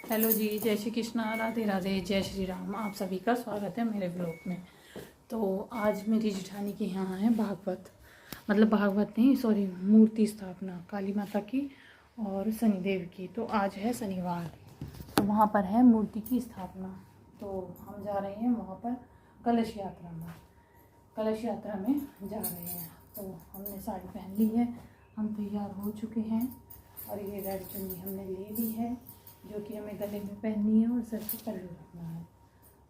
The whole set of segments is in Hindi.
हेलो जी, जय श्री कृष्णा, राधे राधे, जय श्री राम। आप सभी का स्वागत है मेरे ब्लॉग में। तो आज मेरी जेठानी के यहाँ है भागवत, मतलब भागवत नहीं सॉरी, मूर्ति स्थापना काली माता की और शनिदेव की। तो आज है शनिवार, तो वहाँ पर है मूर्ति की स्थापना। तो हम जा रहे हैं वहाँ पर कलश यात्रा में, जा रहे हैं। तो हमने साड़ी पहन ली है, हम तैयार हो चुके हैं और ये रेड चुन्नी हमने ले ली है जो कि हमें गले में पहननी है और सर पे पल्लू रखना है।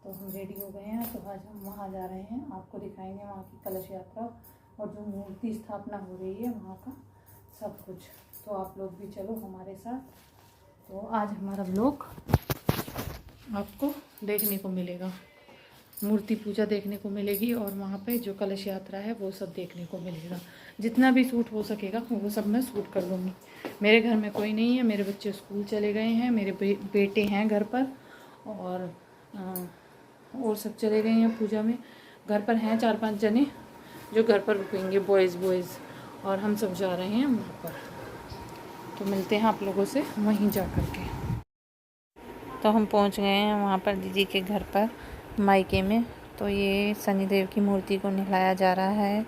तो हम रेडी हो गए हैं। तो आज हम वहाँ जा रहे हैं, आपको दिखाएंगे वहाँ की कलश यात्रा और जो मूर्ति स्थापना हो रही है वहाँ का सब कुछ। तो आप लोग भी चलो हमारे साथ। तो आज हमारा ब्लॉग आपको देखने को मिलेगा, मूर्ति पूजा देखने को मिलेगी और वहाँ पे जो कलश यात्रा है वो सब देखने को मिलेगा। जितना भी शूट हो सकेगा वो सब मैं शूट कर लूँगी। मेरे घर में कोई नहीं है, मेरे बच्चे स्कूल चले गए हैं, मेरे बेटे हैं घर पर और सब चले गए हैं पूजा में। घर पर हैं 4-5 जने जो घर पर रुकेंगे, बॉयज़ और हम सब जा रहे हैं वहाँ पर। तो मिलते हैं आप लोगों से वहीं जा कर के। तो हम पहुँच गए हैं वहाँ पर दीदी के घर पर मायके में। तो ये शनिदेव की मूर्ति को नहलाया जा रहा है,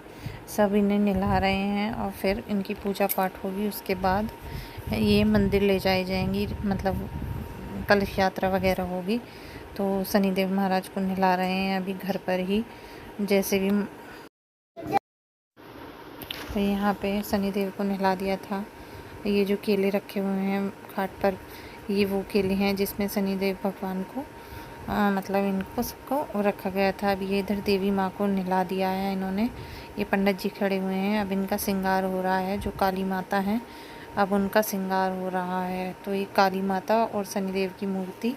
सब इन्हें नहला रहे हैं और फिर इनकी पूजा पाठ होगी। उसके बाद ये मंदिर ले जाई जाएंगी, मतलब कलश यात्रा वगैरह होगी। तो शनिदेव महाराज को नहला रहे हैं अभी घर पर ही, जैसे भी। तो यहाँ पे शनिदेव को नहला दिया था। ये जो केले रखे हुए हैं खाट पर, ये वो केले हैं जिसमें शनिदेव भगवान को मतलब इनको सबको रखा गया था। अब ये इधर देवी माँ को नहला दिया है इन्होंने। ये पंडित जी खड़े हुए हैं, अब इनका श्रृंगार हो रहा है। जो काली माता हैं अब उनका श्रृंगार हो रहा है। तो ये काली माता और शनिदेव की मूर्ति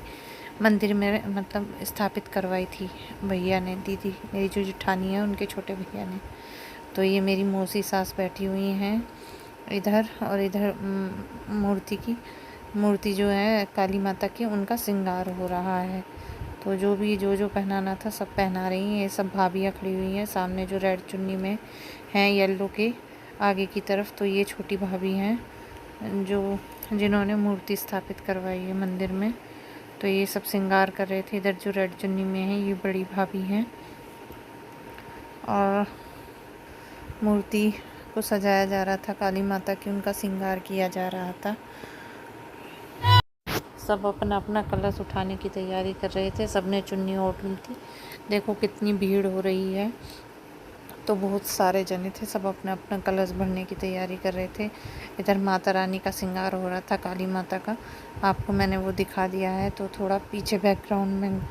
मंदिर में मतलब स्थापित करवाई थी भैया ने, दीदी मेरी जो जेठानी है उनके छोटे भैया ने। तो ये मेरी मौसी सास बैठी हुई हैं इधर, और इधर मूर्ति जो है काली माता की, उनका श्रृंगार हो रहा है। तो जो भी जो पहनाना था सब पहना रही हैं। ये सब भाभियाँ खड़ी हुई हैं सामने जो रेड चुन्नी में हैं येलो के आगे की तरफ। तो ये छोटी भाभी हैं जिन्होंने मूर्ति स्थापित करवाई है मंदिर में। तो ये सब श्रृंगार कर रहे थे। इधर जो रेड चुन्नी में है ये बड़ी भाभी हैं और मूर्ति को सजाया जा रहा था काली माता की, उनका श्रृंगार किया जा रहा था। सब अपना अपना कलश उठाने की तैयारी कर रहे थे, सबने चुन्नी ओढ़ ली थी। देखो कितनी भीड़ हो रही है, तो बहुत सारे जने थे, सब अपना अपना कलश भरने की तैयारी कर रहे थे। इधर माता रानी का श्रृंगार हो रहा था काली माता का, आपको मैंने वो दिखा दिया है। तो थोड़ा पीछे बैकग्राउंड में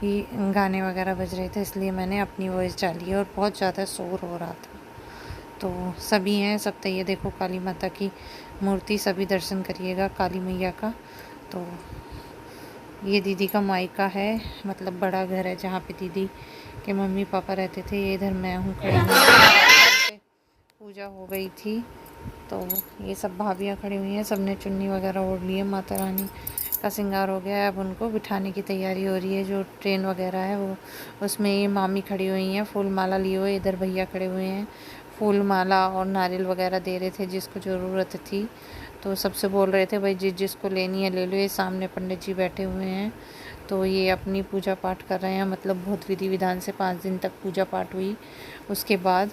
ही गाने वगैरह बज रहे थे, इसलिए मैंने अपनी वॉइस डाली है और बहुत ज़्यादा शोर हो रहा था। तो सभी हैं, सब तो ये देखो काली माता की मूर्ति, सभी दर्शन करिएगा काली मैया का। तो ये दीदी का मायका है, मतलब बड़ा घर है जहाँ पे दीदी के मम्मी पापा रहते थे। ये इधर मैं हूँ खड़ी हुई, पूजा हो गई थी। तो ये सब भाभियाँ खड़ी हुई हैं, सबने चुन्नी वगैरह ओढ़ ली है, माता रानी का श्रृंगार हो गया है। अब उनको बिठाने की तैयारी हो रही है। जो ट्रेन वगैरह है वो, उसमें ये मामी खड़ी हुई हैं फूल माला लिए हुए। इधर भैया खड़े हुए हैं, फूल माला और नारियल वगैरह दे रहे थे जिसको ज़रूरत थी। तो सबसे बोल रहे थे भाई जिसको लेनी है ले लो। ये सामने पंडित जी बैठे हुए हैं, तो ये अपनी पूजा पाठ कर रहे हैं, मतलब बहुत विधि विधान से 5 दिन तक पूजा पाठ हुई। उसके बाद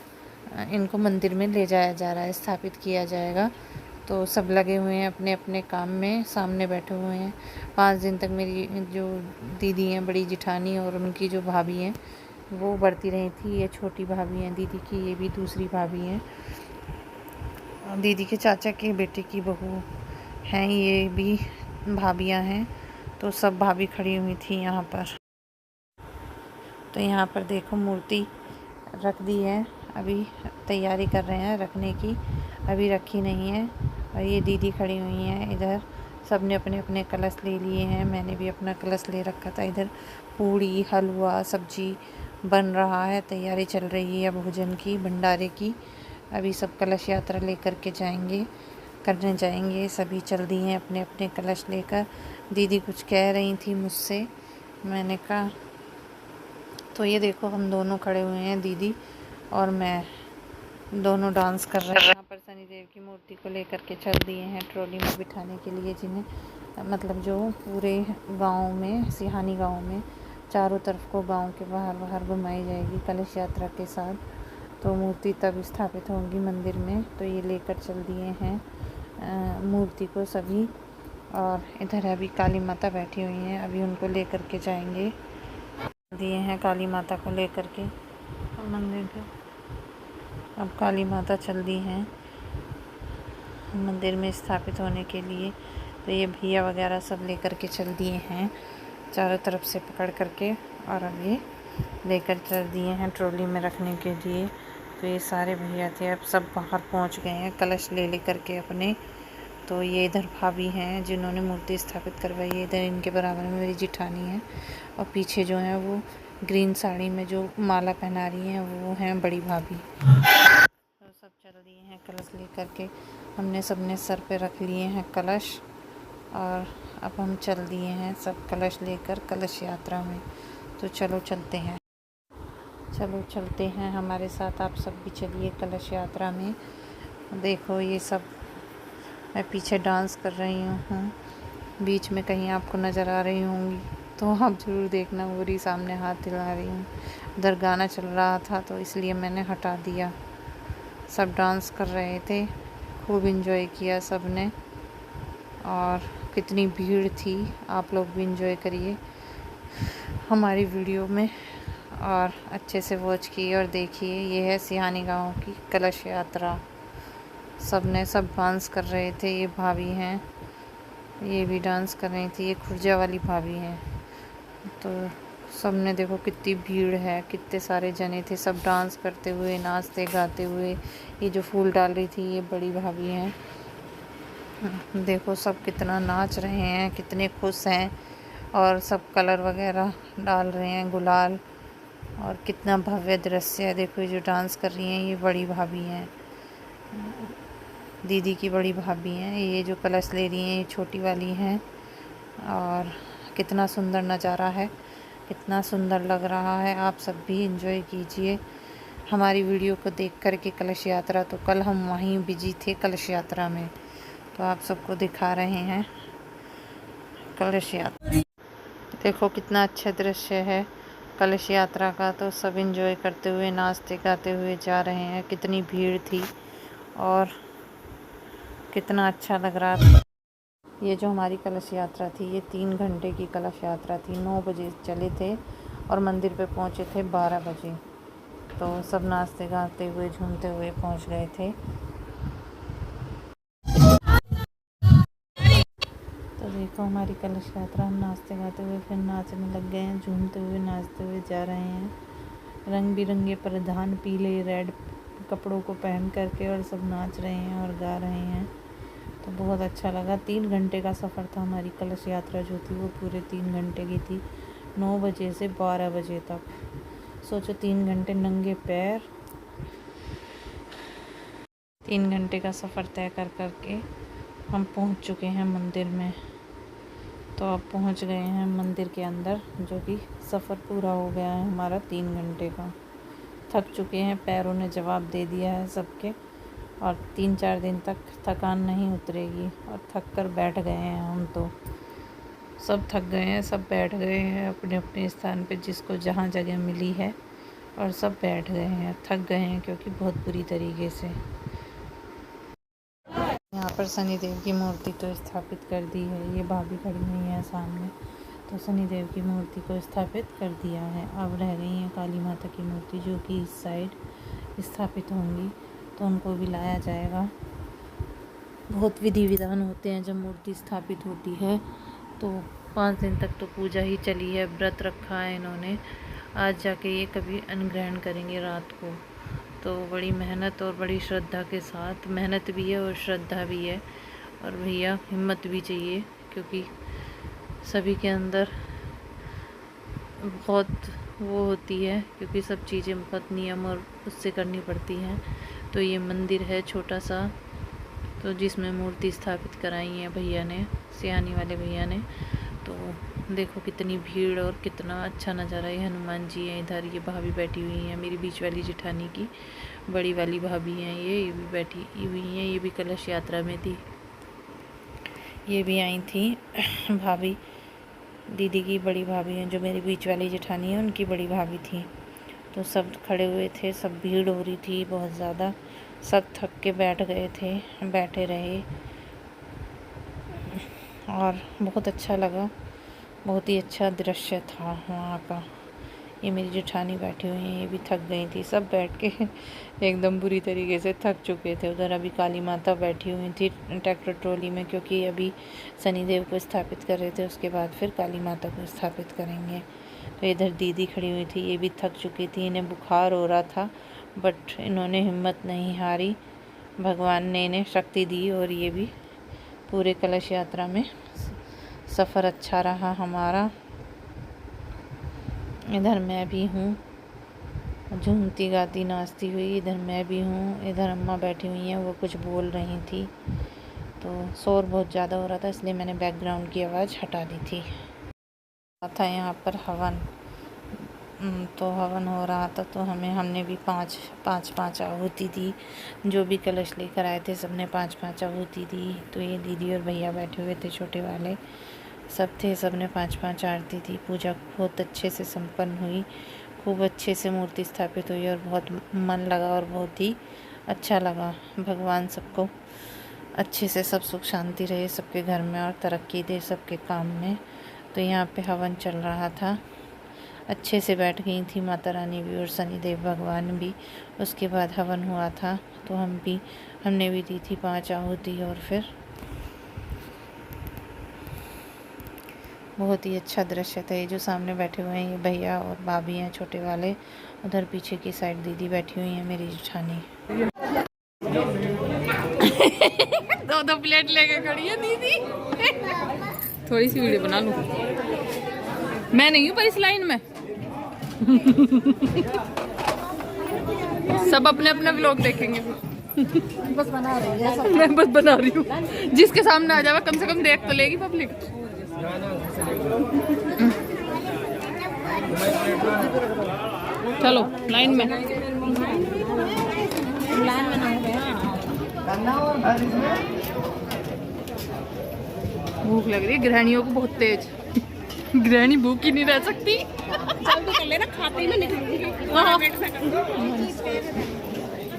इनको मंदिर में ले जाया जा रहा है, स्थापित किया जाएगा। तो सब लगे हुए हैं अपने अपने काम में, सामने बैठे हुए हैं। 5 दिन तक मेरी जो दीदी हैं, बड़ी जिठानी और उनकी जो भाभी हैं वो बढ़ती रही थी। ये छोटी भाभी हैं दीदी की, ये भी दूसरी भाभी हैं, दीदी के चाचा के बेटे की बहू हैं, ये भी भाभियां हैं। तो सब भाभी खड़ी हुई थी यहाँ पर। तो यहाँ पर देखो मूर्ति रख दी है, अभी तैयारी कर रहे हैं रखने की, अभी रखी नहीं है। और ये दीदी खड़ी हुई हैं इधर, सब ने अपने अपने कलश ले लिए हैं, मैंने भी अपना कलश ले रखा था। इधर पूड़ी हलवा सब्जी बन रहा है, तैयारी चल रही है भोजन की, भंडारे की। अभी सब कलश यात्रा लेकर के करने जाएंगे, सभी चल दी हैं अपने अपने कलश लेकर। दीदी कुछ कह रही थी मुझसे, मैंने कहा। तो ये देखो हम दोनों खड़े हुए हैं, दीदी और मैं, दोनों डांस कर रहे हैं। यहाँ पर शनिदेव की मूर्ति को लेकर के चल दिए हैं ट्रॉली में बिठाने के लिए, जिन्हें मतलब जो पूरे गांव में, सिहानी गांव में चारों तरफ को गांव के बाहर बाहर घुमाई जाएगी कलश यात्रा के साथ। तो मूर्ति तब स्थापित होंगी मंदिर में। तो ये लेकर चल दिए हैं मूर्ति को सभी। और इधर अभी काली माता बैठी हुई हैं, अभी उनको लेकर के जाएंगे। दिए हैं काली माता को लेकर के मंदिर के। अब काली माता चल दी हैं मंदिर में स्थापित होने के लिए। तो ये भैया वगैरह सब लेकर के चल दिए हैं चारों तरफ से पकड़ करके, और अब ये लेकर चल दिए हैं ट्रॉली में रखने के लिए। तो ये सारे भैया थे, अब सब बाहर पहुंच गए हैं कलश ले करके अपने। तो ये इधर भाभी हैं जिन्होंने मूर्ति स्थापित करवाई है, इधर इनके बराबर में मेरी जिठानी है, और पीछे जो है वो ग्रीन साड़ी में जो माला पहना रही हैं वो हैं बड़ी भाभी। तो सब चल दिए हैं कलश लेकर के। हमने सबने सर पे रख लिए हैं कलश, और अब हम चल दिए हैं सब कलश लेकर कलश यात्रा में। तो चलो चलते हैं, चलो चलते हैं हमारे साथ, आप सब भी चलिए कलश यात्रा में। देखो ये सब मैं पीछे डांस कर रही हूँ, बीच में कहीं आपको नज़र आ रही होंगी तो आप ज़रूर देखना। पूरी सामने हाथ हिला रही हूँ, उधर गाना चल रहा था तो इसलिए मैंने हटा दिया। सब डांस कर रहे थे, खूब एंजॉय किया सब ने, और कितनी भीड़ थी। आप लोग भी एंजॉय करिए हमारी वीडियो में, और अच्छे से वॉच किए और देखिए। ये है सिहानी गांव की कलश यात्रा। सब डांस कर रहे थे। ये भाभी हैं, ये भी डांस कर रही थी, ये खुर्जा वाली भाभी हैं। तो सब ने देखो कितनी भीड़ है, कितने सारे जने थे, सब डांस करते हुए, नाचते गाते हुए। ये जो फूल डाल रही थी ये बड़ी भाभी हैं। देखो सब कितना नाच रहे हैं, कितने खुश हैं, और सब कलर वगैरह डाल रहे हैं, गुलाल। और कितना भव्य दृश्य है। देखो ये जो डांस कर रही हैं ये बड़ी भाभी हैं, दीदी की बड़ी भाभी हैं। ये जो कलश ले रही हैं ये छोटी वाली हैं। और कितना सुंदर नज़ारा है, कितना सुंदर लग रहा है। आप सब भी एंजॉय कीजिए हमारी वीडियो को देख कर के कलश यात्रा। तो कल हम वहीं बिजी थे कलश यात्रा में, तो आप सबको दिखा रहे हैं कलश यात्रा। देखो कितना अच्छा दृश्य है कलश यात्रा का। तो सब एंजॉय करते हुए, नाचते गाते हुए जा रहे हैं। कितनी भीड़ थी और कितना अच्छा लग रहा था। ये जो हमारी कलश यात्रा थी ये 3 घंटे की कलश यात्रा थी। 9 बजे चले थे और मंदिर पे पहुँचे थे 12 बजे। तो सब नाचते गाते हुए, झूमते हुए पहुँच गए थे। तो देखो हमारी कलश यात्रा, हम नाचते गाते हुए फिर नाचने लग गए हैं, झूमते हुए नाचते हुए जा रहे हैं। रंग बिरंगे परिधान, पीले रेड कपड़ों को पहन करके, और सब नाच रहे हैं और गा रहे हैं। तो बहुत अच्छा लगा। 3 घंटे का सफ़र था। हमारी कलश यात्रा जो थी वो पूरे 3 घंटे की थी, 9 बजे से 12 बजे तक। सोचो 3 घंटे नंगे पैर, 3 घंटे का सफ़र तय कर करके हम पहुंच चुके हैं मंदिर में। तो अब पहुंच गए हैं मंदिर के अंदर, जो कि सफ़र पूरा हो गया है हमारा 3 घंटे का। थक चुके हैं, पैरों ने जवाब दे दिया है सबके, और 3-4 दिन तक थकान नहीं उतरेगी। और थक कर बैठ गए हैं हम, तो सब थक गए हैं, सब बैठ गए हैं अपने अपने स्थान पे, जिसको जहाँ जगह मिली है, और सब बैठ गए हैं, थक गए हैं क्योंकि बहुत बुरी तरीके से। यहाँ पर शनिदेव की मूर्ति तो स्थापित कर दी है, ये भाभी खड़ी हुई है सामने। तो शनिदेव की मूर्ति को स्थापित कर दिया है। अब रह गई है काली माता की मूर्ति, जो कि इस साइड स्थापित होंगी, तो उनको भी लाया जाएगा। बहुत विधि विधान होते हैं जब मूर्ति स्थापित होती है। तो 5 दिन तक तो पूजा ही चली है, व्रत रखा है इन्होंने। आज जाके ये कभी अन्न ग्रहण करेंगे रात को। तो बड़ी मेहनत और बड़ी श्रद्धा के साथ, मेहनत भी है और श्रद्धा भी है, और भैया हिम्मत भी चाहिए, क्योंकि सभी के अंदर बहुत वो होती है, क्योंकि सब चीज़ें बहुत नियम और उससे करनी पड़ती हैं। तो ये मंदिर है छोटा सा, तो जिसमें मूर्ति स्थापित कराई है भैया ने, सियानी वाले भैया ने। तो देखो कितनी भीड़ और कितना अच्छा नज़ारा है। हनुमान जी हैं इधर, ये भाभी बैठी हुई हैं, मेरी बीच वाली जिठानी की बड़ी वाली भाभी हैं, ये भी बैठी हुई हैं, ये भी कलश यात्रा में थी। ये भी आई थी भाभी, दीदी की बड़ी भाभी हैं, जो मेरी बीच वाली जेठानी है उनकी बड़ी भाभी थी। तो सब खड़े हुए थे, सब भीड़ हो रही थी बहुत ज़्यादा, सब थक के बैठ गए थे, बैठे रहे और बहुत अच्छा लगा, बहुत ही अच्छा दृश्य था वहाँ का। ये मेरी जेठानी बैठी हुई हैं, ये भी थक गई थी, सब बैठ के एकदम बुरी तरीके से थक चुके थे। उधर अभी काली माता बैठी हुई थी ट्रैक्टर ट्रॉली में, क्योंकि अभी शनिदेव को स्थापित कर रहे थे, उसके बाद फिर काली माता को स्थापित करेंगे। तो इधर दीदी खड़ी हुई थी, ये भी थक चुकी थी, इन्हें बुखार हो रहा था बट इन्होंने हिम्मत नहीं हारी, भगवान ने इन्हें शक्ति दी और ये भी पूरे कलश यात्रा में सफ़र अच्छा रहा हमारा। इधर मैं भी हूँ, झूमती गाती नाचती हुई, इधर मैं भी हूँ। इधर अम्मा बैठी हुई हैं, वो कुछ बोल रही थी, तो शोर बहुत ज़्यादा हो रहा था, इसलिए मैंने बैकग्राउंड की आवाज़ हटा दी थी। था यहाँ पर हवन, तो हवन हो रहा था, तो हमने भी पाँच आहुति दी। जो भी कलश लेकर आए थे सबने 5-5 आहुति दी। तो ये दीदी और भैया बैठे हुए थे, छोटे वाले सब थे, सबने 5-5 आरती दी। पूजा बहुत अच्छे से संपन्न हुई, खूब अच्छे से मूर्ति स्थापित हुई और बहुत मन लगा और बहुत ही अच्छा लगा। भगवान सबको अच्छे से सब सुख शांति रहे सबके घर में और तरक्की दे सबके काम में। तो यहाँ पे हवन चल रहा था, अच्छे से बैठ गई थी माता रानी भी और शनिदेव भगवान भी। उसके बाद हवन हुआ था, तो हमने भी दी थी 5 आहुति और फिर बहुत ही अच्छा दृश्य था। ये जो सामने बैठे हुए हैं ये भैया और भाभी हैं छोटे वाले, उधर पीछे की साइड दीदी बैठी हुई है मेरी जेठानी। 2-2 प्लेट लेके खड़ी है दीदी। थोड़ी सी वीडियो बना लूं, मैं नहीं हूँ पर इस लाइन में। सब अपने अपने व्लॉग देखेंगे। बस बना रही है, मैं बस बना रही हूँ, जिसके सामने आ जावे कम से कम देख तो लेगी पब्लिक। चलो लाइन में भूख लग रही है गृहिणियों को बहुत तेज। गृहिणी भूखी नहीं रह सकती। जल्दी कर लेना, खाते ही मैं निकलूंगी।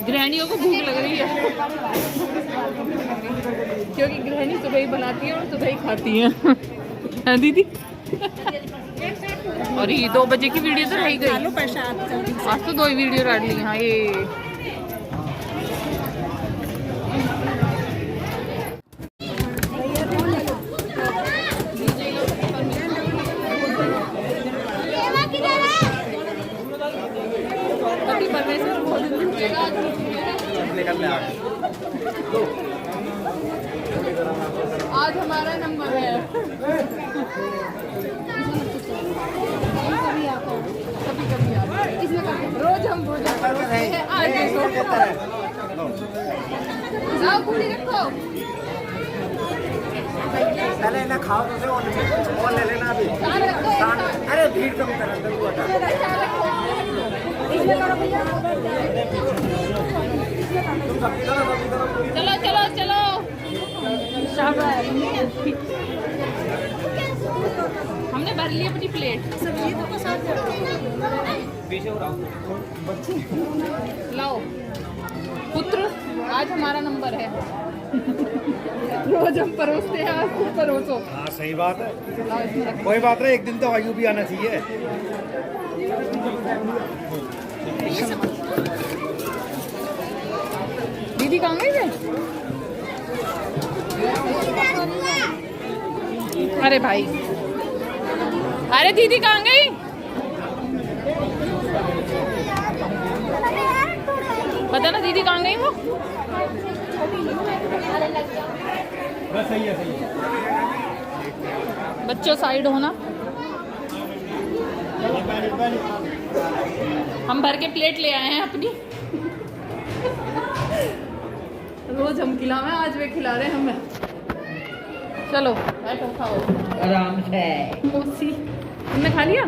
गृहिणियों को भूख लग रही है क्योंकि गृहिणी सुबह ही बनाती है और सुबह ही खाती है दीदी। और ये 2 बजे की वीडियो तो रह गई, आज तो 2 ही वीडियो डाल ली। हाँ ये आज हमारा नंबर है। कभी आता है, रोज हम पूजा करते हैं। आज पूरी रखो, पहले ना खाओ तो और ले लेना अभी। अरे भीड़ कम चलो चलो चलो। हमने भर ली अपनी प्लेट। लाओ पुत्र, आज हमारा नंबर है। रोज हम परोसते हैं, आज तुम परोसो। हाँ सही बात है, कोई बात नहीं, एक दिन तो आयु भी आना चाहिए। दीदी कहाँ गई थे? अरे भाई, अरे दीदी कहाँ गई? पता ना दीदी कहाँ गई वो। बस सही है, सही है। बच्चों साइड होना। हम भर के प्लेट ले आए हैं अपनी। रोज हम खिलावे, आज वे खिला रहे हैं हमें। चलो बैठो खाओ आराम से। मौसी, तुमने खा लिया?